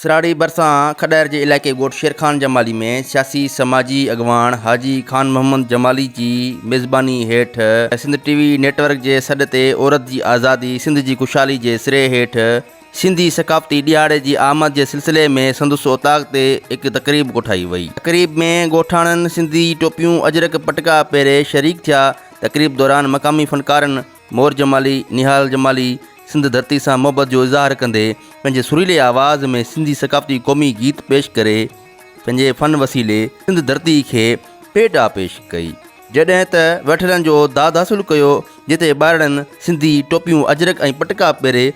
सराड़ी बरसां खॾैर जे इलाइक़े ॻोठ शेरखान जमाली में सियासी समाजी अॻवान हाजी ख़ान मोहम्मद जमाली जी मेज़बानी हेठि सिंध टीवी नेटवर्क जे सॾ ते औरत जी आज़ादी सिंध जी ख़ुशहाली जे सिरे हेठि सिंधी सक़ाफ़ती ॾियारे जी आमद जे सिलसिले में संदसि ओताक़ ते हिकु तक़रीब कोठाई वई। तक़रीब में ॻोठाणनि सिंधी टोपियूं अजरक पटका पहिरे शरीक थिया। तक़रीब दौरान मक़ामी फ़नकारनि मोर जमाली निहाल जमाली सिंध धरती सां मोहबत जो इज़हार कंदे पंहिंजे सुरीले आवाज़ में सिंधी सक़ाफ़ती क़ौमी गीत पेश करे पंहिंजे फ़न वसीले सिंध धरती खे पेटा पेश कई। जॾहिं त वेठलनि जो दाद हासिलु कयो जिते ॿारनि सिंधी टोपियूं अजरक ऐं पटका पहिरे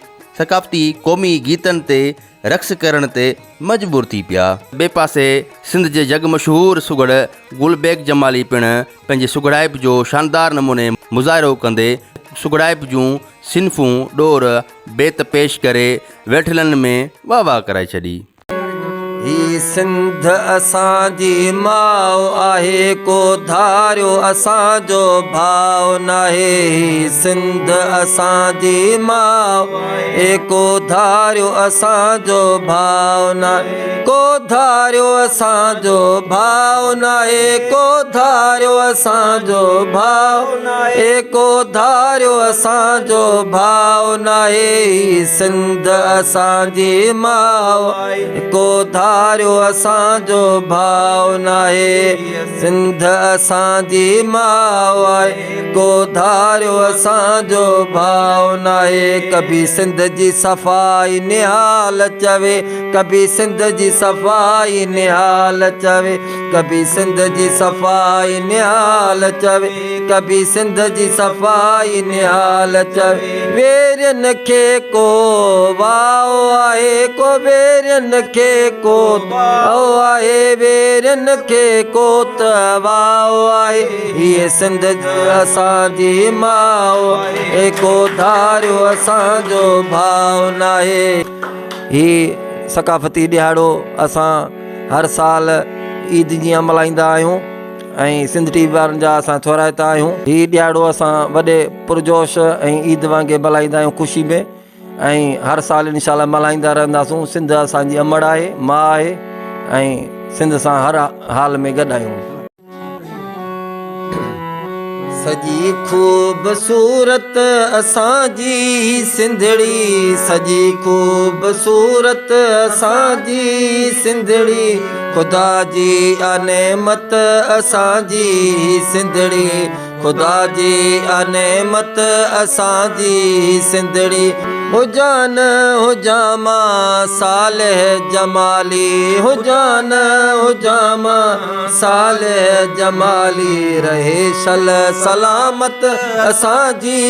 सक़ाफ़ती क़ौमी गीतनि ते रक़्स करण ते मजबूर थी पिया। ॿिए पासे सिंध जे जग मशहूरु सुगड़ गुलबेग जमाली पिणु पंहिंजे सुगड़ाइप जो शानदार नमूने मुज़ाहिरो कंदे सुगड़ाइप जूं सिन्फ़ूं ॾोर बेत पेश करे वेठलनि में वाह वाह कराए छॾी। ही सिंध असांजी माउ आहे को धारियो असांजो भाव नाहे। ही सिंध असांजी माउ को धारियो असांजो भाव नाहे। को धारियो असांजो भाव नाहे। को धारियो असांजो भाव नाहे। को धारियो असांजो भाव नाहे। ही सिंध असांजी माउ को धारियो असांजो भाव नाहे। सिंध असांजी माउ आहे को धारियो असांजो भाव नाहे। कभी सिंध जी सफ़ाई निहाल चवे। कभी सिंध जी सफ़ाई निहाल चवे। कभी सिंध जी सफ़ाई निहाल चवे। कभी सिंध जी सफ़ाई निहाल चवे। वेरनि खे को वाओ आहे को वेरनि खे को आहे वेरनि खे को त वाओ आहे। हीअ सिंध असांजी माउ को धारियो असांजो भाव नाहे। ही सक़ाफ़ती ॾियारो असां हर साल ईद जीअं मल्हाईंदा आहियूं ऐं सिंध टीवी वारनि जा असां थोराइता आहियूं। हीउ ॾियारो असां वॾे पुरजोश ऐं ईद वांगुरु मल्हाईंदा आहियूं ख़ुशी में ऐं हर साल इंशाअल्लाह मल्हाईंदा रहंदासूं। सिंध असांजी अमड़ आहे माउ आहे ऐं सिंध सां हर हाल में गॾु आहियूं। सॼी ख़ूबसूरत असांजी सिंधड़ी सॼी ख़ूबसूरत असांजी सिंधड़ी ख़ुदा जी अनेमत असांजी सिंधड़ी ख़ुदा जी अनेमत असांजी सिंधड़ी हुजान हुजामा सालेह जमाली हुजान हुजामा सालेह जमाली रहे सल सलामत असांजी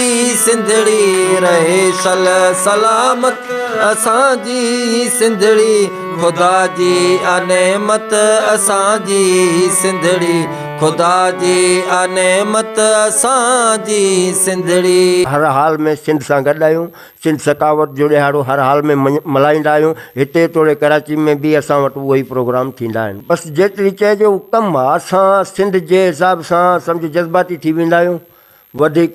सिंधड़ी रहे सल सलामत असांजी सिंधड़ी ख़ुदा जी अनेमत असांजी सिंधड़ी ख़ुदा जी अनेमत असांजी सिंधड़ी। हर हाल में सिंध सां गॾु आहियूं। सिंध सकावत जो ॾियारो हर हाल में मल्हाईंदा आहियूं। हिते तोड़े कराची में बि असां वटि उहो ई प्रोग्राम थींदा आहिनि। बसि जेतिरी चइजो कमु आहे असां सिंध जे हिसाब सां सम्झो जज़्बाती थी वेंदा आहियूं। वधीक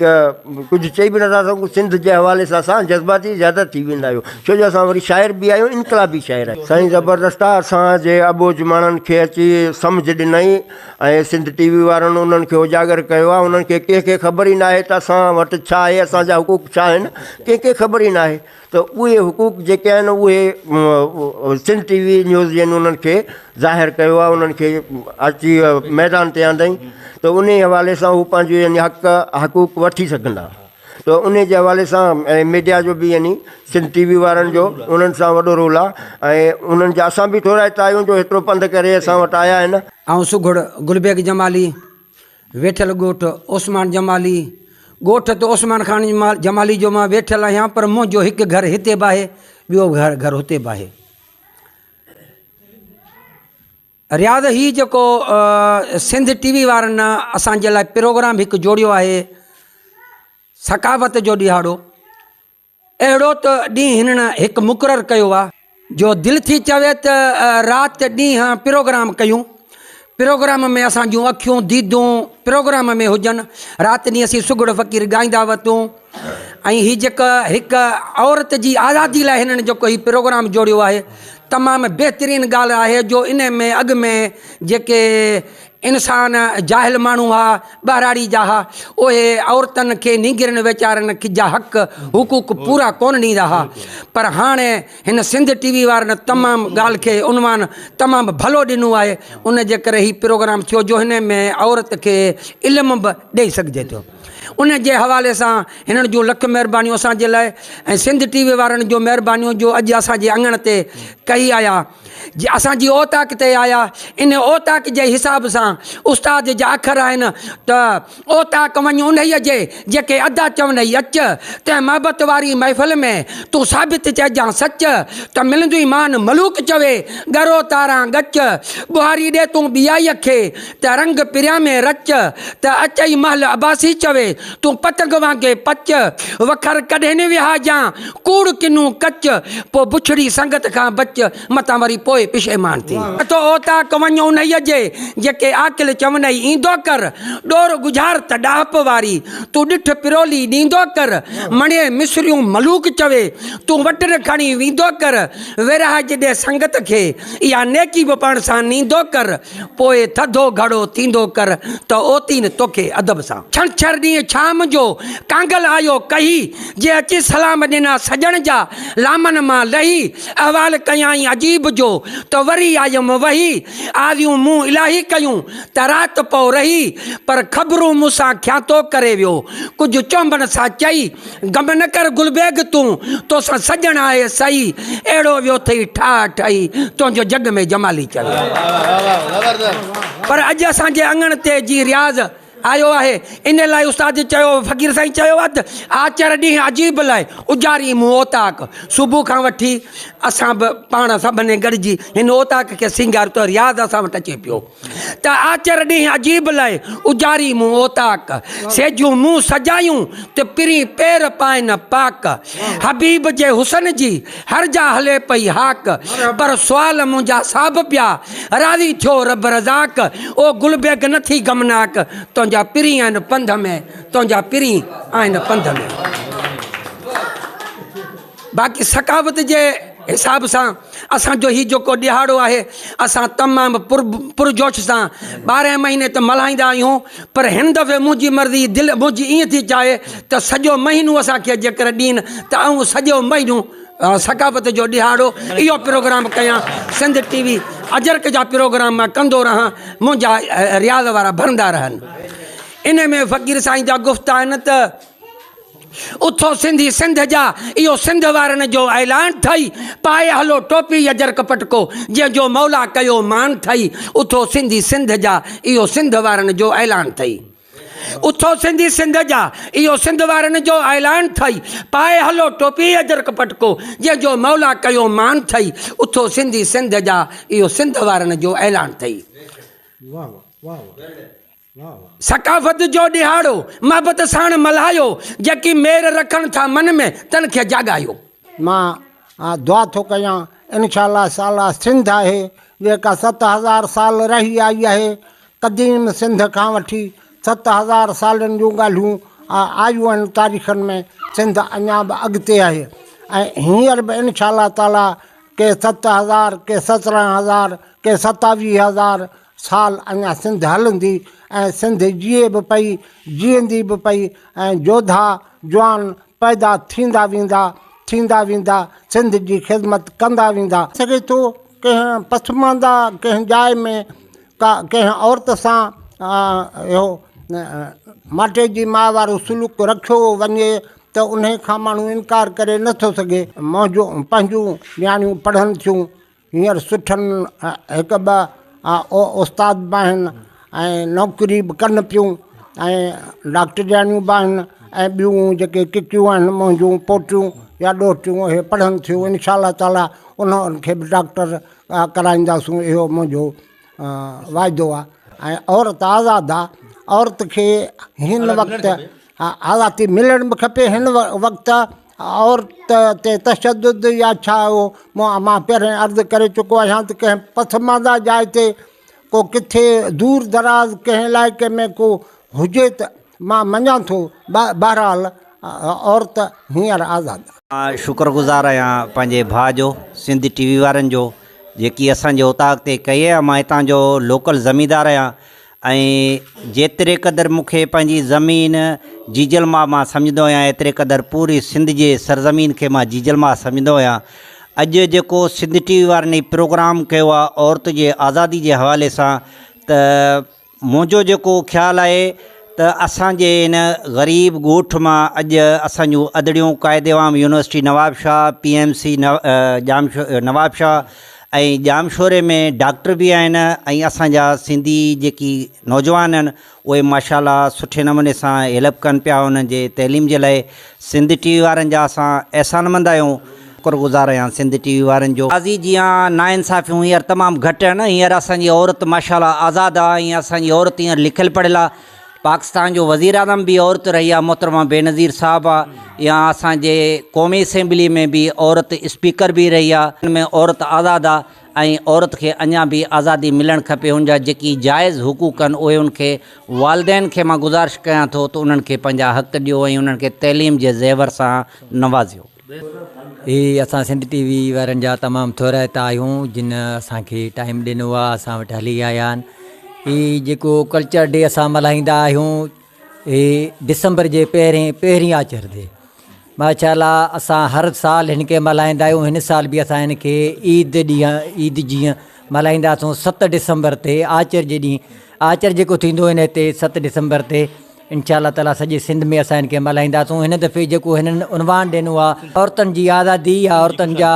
कुझु चई बि नथा सघूं। सिंध जे हवाले सां असां जज़्बाती ज़्यादा थी वेंदा आहियूं छो जो असां वरी शाइर बि आहियूं इनकलाबी शाइर आहियूं। साईं ज़बरदस्त आहे असांजे अबोज माण्हुनि खे अची सम्झ ॾिनई ऐं सिंध टीवी वारनि उन्हनि खे उजागर कयो आहे। उन्हनि खे कंहिंखे ख़बर ई न आहे त असां वटि छा आहे असांजा हुकूक छा आहिनि कंहिंखे ख़बर ई न आहे। त उहे हुकूक जेके आहिनि उहे सिंध टीवी न्यूज़ आहिनि उन्हनि खे ज़ाहिर कयो आहे। उन्हनि खे अची मैदान ते आंदई त उन हवाले सां हू पंहिंजो यानी हक़ूक़ वठी सघंदा। त उन जे हवाले सां ऐं मीडिया जो बि यानी सिंध टीवी वारनि जो उन्हनि सां वॾो रोल आहे ऐं उन्हनि जा असां बि थोराइता आहियूं जो हेतिरो पंधु करे असां वटि आया आहिनि। ऐं सुगड़ गुलबेग जमाली वेठल ॻोठ ओस्मान जमाली ॻोठ त ओस्मान ख़ान जमाली जो मां वेठल आहियां पर मुंहिंजो हिकु घर हिते बि आहे ॿियो घर हुते बि आहे। रियाज़ ही जेको सिंध टीवी वारनि असांजे लाइ प्रोग्राम हिकु जोड़ियो आहे सक़ाफ़त जो ॾियारो अहिड़ो त ॾींहुं हिननि हिकु मुक़ररु कयो आहे जो दिलि थी चवे त राति ॾींहुं प्रोग्राम कयूं। प्रोग्राम में असां जूं अखियूं दीदूं प्रोग्राम में हुजनि। राति ॾींहुं असीं सुगड़ फ़क़ीर ॻाईंदा वरितूं ऐं हीअ जेका हिकु औरत जी आज़ादी लाइ हिननि जेको हीउ प्रोग्राम जोड़ियो आहे तमामु बहितरीनु ॻाल्हि आहे जो इन में अॻु में जेके इंसान जाहिल माण्हू हुआ ॿाराड़ी जा हुआ उहे औरतुनि खे नींगरनि वीचारनि जा हक़ हुकूक पूरा कोन ॾींदा हुआ पर हाणे हिन सिंध टीवी वारनि तमामु ॻाल्हि खे उनवान तमामु भलो ॾिनो आहे उन जे करे हीउ प्रोग्राम थियो जो हिन में औरत खे इल्मु बि ॾेई सघिजे थो उन जे हवाले सां हिननि जूं लख महिरबानियूं असांजे लाइ ऐं सिंध टीवी वारनि जूं महिरबानियूं जो अॼु असांजे अङण ते कई आया जे असांजी ओताक ते आया इन ओताक जे हिसाब सां उस्ताद जा अखर आहिनि त ओताक वञ उन्हीअ जे जेके अदा चवनि अच तंहिं मोहबत वारी महफ़िल में तूं साबित चइजां सच त मिलंदी मान मलूक चवे गरो तारां गच बुहारी ॾे तूं ॿियाईअ खे त रंग पिरिया में रच त अचई महल अबासी चवे तूं पतंग वांगे पच वखर कॾहिं न विहाजां कूड़ किनूं कच पोइ बुछड़ी संगत खां बच मतां वरी पोइ पिशेमान थी तो ओताक वञ उन्हीअ जे जेके आकिल चवनि ईंदो कर ॾोर गुज़ार त ॾाप वारी तूं ॾिठ पिरोली ॾींदो कर मणे मिसरियूं मलूक चवे तूं वटर खणी वेंदो कर विरह जॾहिं संगत खे इहा नेकी बि पाण सां नींदो कर पोइ थधो घड़ो थींदो कर त ओती न तोखे अदब सां छंछर ॾींहुं शाम जो कांगल आयो कही जे अची सलाम ॾिना सजण जा लामन मां लही अहवाल कयाई अजीब जो त वरी आयमि वही आवियूं मूं इलाही कयूं त राति पौ रही पर ख़बरूं मूंसां ख्यातो करे वियो कुझु चोंबण सां चई गम न कर गुलबेग तूं तोसां सजण आहे सही अहिड़ो वियो अथई ठा ठही तुंहिंजो जग में जमाली चवे पर अॼु असांजे अङण ते जी रियाज़ आयो आहे इन लाइ उस्ताद चयो फ़क़ीर साईं चयो आहे त आचर ॾींहुं अजीब लाइ उजारी मूं ओताक सुबुह खां वठी असां बि पाण सभिनी गॾिजी हिन ओताक खे सिंगार त रियाज़ असां वटि अचे पियो त आचर ॾींहुं अजीब लाइ उजारी मूं ओताक सेजूं मूं सजायूं त पिरी पेर पाइनि पाक हबीब जे हुसन जी हर जा हले पई हाक पर सुवाल मुंहिंजा साब पिया राज़ी थियो रब रज़ाक ओ गुलबेग नथी गमनाक तुंहिंजा पिरी आहिनि पंध में तुंहिंजा पिरी आहिनि पंध में बाक़ी सकावत जे हिसाब सां असांजो हीउ जेको ॾिहाड़ो आहे असां तमामु पुरजोश सां 12 महीने त मल्हाईंदा आहियूं पर हिन दफ़े मुंहिंजी मर्ज़ी दिलि मुंहिंजी ईअं थी चाहे त सॼो महीनो असांखे जेकर ॾींहुं त ऐं सॼो महीनो सकावत जो ॾिहाड़ो इहो प्रोग्राम कयां सिंध टीवी अजरक जा प्रोग्राम मां कंदो रहां मुंहिंजा रियाज़ वारा भरंदा रहनि इन में फ़क़ीर साईं जा गुफ़्त आहिनि त उथो सिंधी सिंध जा इहो सिंध वारनि जो ऐलान थई पाए हलो टोपी अजर कपटको जंहिंजो मौला कयो मान थई उथो सिंधी सिंध जा इहो सिंध वारनि जो ऐलान थई उथो सिंधी सिंध जा इहो सिंध वारनि जो ऐलान थई पाए हलो टोपी अजर कपटको जंहिंजो मौला कयो मान थई उथो सिंधी सिंध जा इहो सिंध वारनि जो ऐलान थई सकाफ़त जो ॾिहाड़ो मोहबत साण मल्हायो जेकी मेर रखनि था मन में तन खे जाॻायो मां दुआ थो कयां इनशाला साला सिंध आहे जेका 7000 साल रही आई आहे क़दीम सिंध खां वठी 7000 सालनि जूं ॻाल्हियूं आयूं आहिनि तारीख़नि में सिंध अञा बि अॻिते आहे ऐं हींअर बि इनशाला ताला के 7000 के 17000 के 27000 साल अञा सिंध हलंदी ऐं सिंध जीए बि पई जीअंदी बि पई ऐं जोधा जवान पैदा थींदा वेंदा सिंध जी ख़िदमत कंदा वेंदा सघे थो कंहिं पसमांदा कंहिं जाइ में कंहिं औरत सां इहो माटे जी माउ वारो सुलूक रखियो वञे त उन खां माण्हू इनकार करे नथो सघे मुंहिंजो पंहिंजूं नियाणियूं पढ़नि थियूं हींअर सुठनि हिकु ॿ उस्ताद बि आहिनि ऐं नौकरी बि कनि पियूं ऐं डॉक्टरियाणियूं बि आहिनि ऐं ॿियूं जेके किकियूं आहिनि मुंहिंजूं पोटियूं या ॾोटियूं इहे पढ़नि थियूं इनशाला ताला उन्हनि खे बि डॉक्टर कराईंदासूं इहो मुंहिंजो वाइदो आहे ऐं औरत आज़ादु आहे औरत खे हिन वक़्तु आज़ादी मिलण बि खपे हिन वक़्तु औरत ते तशदुद या छा हो मां पहिरें अर्ज़ु करे चुको आहियां त कंहिं पसमांदा जाइ ते को किथे दूर दराज़ कंहिं इलाइक़े में को हुजे त मां मञा थो बहरहाल औरत हींअर आज़ादु मां शुक्रगुज़ार आहियां पंहिंजे भाउ जो सिंध टीवी वारनि जो जेकी असांजे उतां अॻिते कई आहे। मां हितां जो लोकल ज़मींदार आहियां ऐं जेतिरे क़दुरु मूंखे पंहिंजी ज़मीन जीजल मां सम्झंदो आहियां, एतिरे क़दुरु पूरी सिंध जे सरज़मीन खे मां जीजल मां सम्झंदो आहियां। अॼु जेको सिंध टीवी वारनि प्रोग्राम कयो आहे औरत जे आज़ादी जे हवाले सां, त मुंहिंजो जेको ख़्यालु आहे त असांजे इन ग़रीब ॻोठ मां अॼु असांजूं अदड़ियूं क़ाइदेवाम यूनिवर्सिटी नवाबशाह, PMC नवाबशाह ऐं जामशोरे में डॉक्टर बि आहिनि ऐं असांजा सिंधी जेकी नौजवान आहिनि उहे माशाल्लाह सुठे नमूने सां हेल्प कनि पिया उन्हनि जे तइलीम जे लाइ। सिंध टीवी वारनि जा असां अहसानमंद आहियूं, शुक्रगुज़ार आहियां सिंध टीवी वारनि जो। आज़ी जीअं नाइंसाफ़ियूं हींअर तमामु घटि आहिनि, हींअर असांजी औरत माशाल्लाह आज़ादु आहे, हीअं असांजी औरत हींअर लिखियलु पढ़ियलु आहे। पाकिस्तान जो वज़ीर आज़म बि औरत रही आहे, मोहतरमा बेनज़ीर साहब आहे, या असांजे क़ौमी असेंबली में बि औरत स्पीकर बि रही आहे, हुन में औरत आज़ादु आहे ऐं औरत खे अञा बि आज़ादी मिलणु खपे। हुनजा जेकी जाइज़ हुक़ूक़ आहिनि उहे उनखे वालिदैन खे मां गुज़ारिश कयां थो त उन्हनि खे पंहिंजा हक़ ॾियो ऐं उन्हनि खे तइलीम जे ज़ेवर सां नवाज़ियो। ही असां सिंध टीवी वारनि जा तमामु थोराइता आहियूं जिन असांखे टाइम ॾिनो आहे, असां वटि हली आया आहिनि। ही जेको कल्चर डे असां मल्हाईंदा आहियूं ही डिसंबर जे पहिरीं आचर ते माशाल्लाह असां हर साल हिन खे मल्हाईंदा आहियूं। हिन साल बि असां हिन खे ईद जीअं मल्हाईंदासूं 7 डिसंबर ते, आचर जे ॾींहुं। आचर जेको थींदो हिन ते 7 डिसंबर ते इंशाअल्लाह ताला सॼे सिंध में असां हिन खे मल्हाईंदासूं। हिन दफ़े जेको हिननि उनवान ॾिनो आहे औरतुनि जी आज़ादी या औरतुनि जा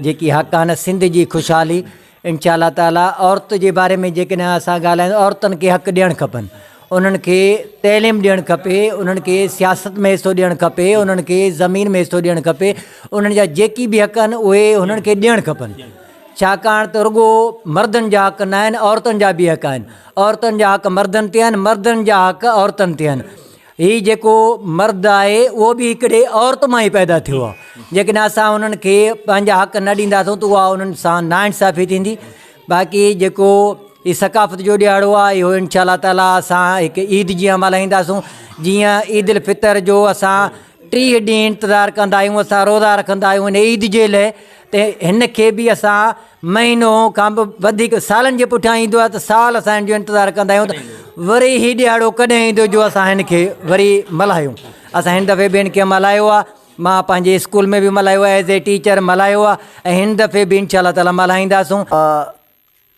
जेकी हक़ आहिनि, सिंध जी ख़ुशहाली, इंशाअल्लाह ताला औरत जे बारे में जेकॾहिं असां ॻाल्हायूं, औरतुनि खे हक़ ॾियणु खपनि, उन्हनि खे तइलीम ॾियणु खपे, उन्हनि खे सियासत में हिसो ॾियणु खपे, उन्हनि खे ज़मीन में हिसो ॾियणु खपे। उन्हनि जा जेकी बि हक़ आहिनि उहे उन्हनि खे ॾियणु खपनि, छाकाणि त रुॻो मर्दनि जा हक़ न आहिनि, औरतुनि जा बि हक़ आहिनि। औरतुनि जा हक़ मर्दनि ते आहिनि, मर्दनि जा हक़ औरतुनि ते आहिनि। हीउ जेको मर्द आहे उहो बि हिकिड़े औरत मां ई पैदा थियो आहे। जेकॾहिं असां उन्हनि खे पंहिंजा हक़ न ॾींदासूं त उहा उन्हनि सां नाइंसाफ़ी थींदी। बाक़ी जेको हीउ सकाफ़त जो ॾियारो आहे इहो इंशाअल्लाह ताला असां हिकु ईद जीअं मल्हाईंदासूं। जीअं ईद उल फितर जो असां 30 ॾींहं इंतज़ारु कंदा आहियूं, असां रोज़ा रखंदा आहियूं हिन ईद जे लाइ, त हिन खे बि असां महीनो खां बि वधीक सालनि जे पुठियां ईंदो आहे त साल असां हिन जो इंतज़ारु कंदा आहियूं त वरी हीउ ॾियारो कॾहिं ईंदो जो असां हिन खे वरी मल्हायूं। असां हिन दफ़े बि हिन खे मल्हायो आहे, मां पंहिंजे स्कूल में बि मल्हायो आहे, एज़ ए टीचर मल्हायो आहे ऐं हिन दफ़े बि इंशाअल्लाह ताला मल्हाईंदासूं।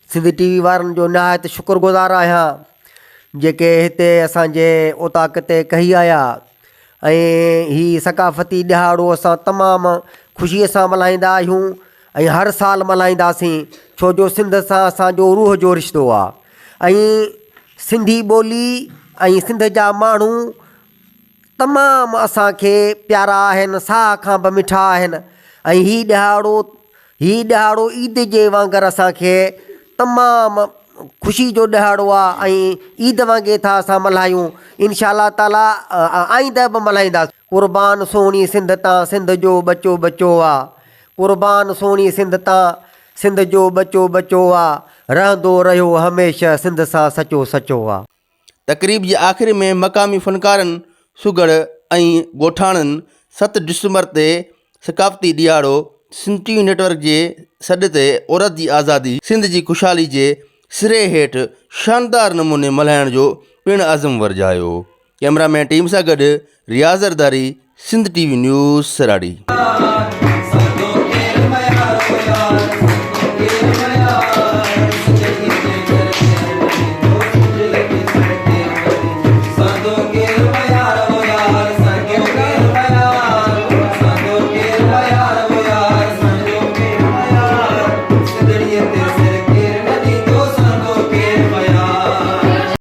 सिंध टीवी वारनि जो निहायत शुक्रगुज़ार आहियां जेके हिते असांजे उताक ते कई आया ऐं हीअ सकाफ़ती ॾिहाड़ो असां तमामु ख़ुशीअ सां मल्हाईंदा आहियूं ऐं हर साल मल्हाईंदासीं, छो जो सिंध सां असांजो रूह जो रिश्तो आहे ऐं सिंधी ॿोली ऐं सिंध जा माण्हू तमामु असांखे प्यारा आहिनि, साह खां बि मिठा आहिनि ऐं हीउ ॾिहाड़ो ईद जे वांगुरु असांखे तमामु ख़ुशी जो ॾिहाड़ो आहे ऐं ईद वांगुरु था असां मल्हायूं। इंशाअल्लाह ताला आईंदह बि मल्हाईंदासीं। क़ुर्बान सोणी सिंध तां सिंध जो बचो बचो आहे, क़ुर्बान सोणी सिंध तां सिंध जो बचो बचो आहे, रहंदो रहियो हमेशह सिंध सां सचो सचो आहे। तक़रीब जे आख़िर में मक़ामी फ़नकारनि, सुगड़ ऐं ॻोठाणनि 7 डिसंबर ते सकाफ़ती ॾियारो सिंध टीवी नेटवर्क जे सॾ ते औरत जी आज़ादी, सिंध जी ख़ुशहाली जे सिरे हेठि शानदार नमूने मल्हाइण जो पिणु अज़म वरजायो। कैमरामैन टीम सां गॾु रियाज़ ज़रदारी, सिंध टीवी न्यूज़, सराड़ी।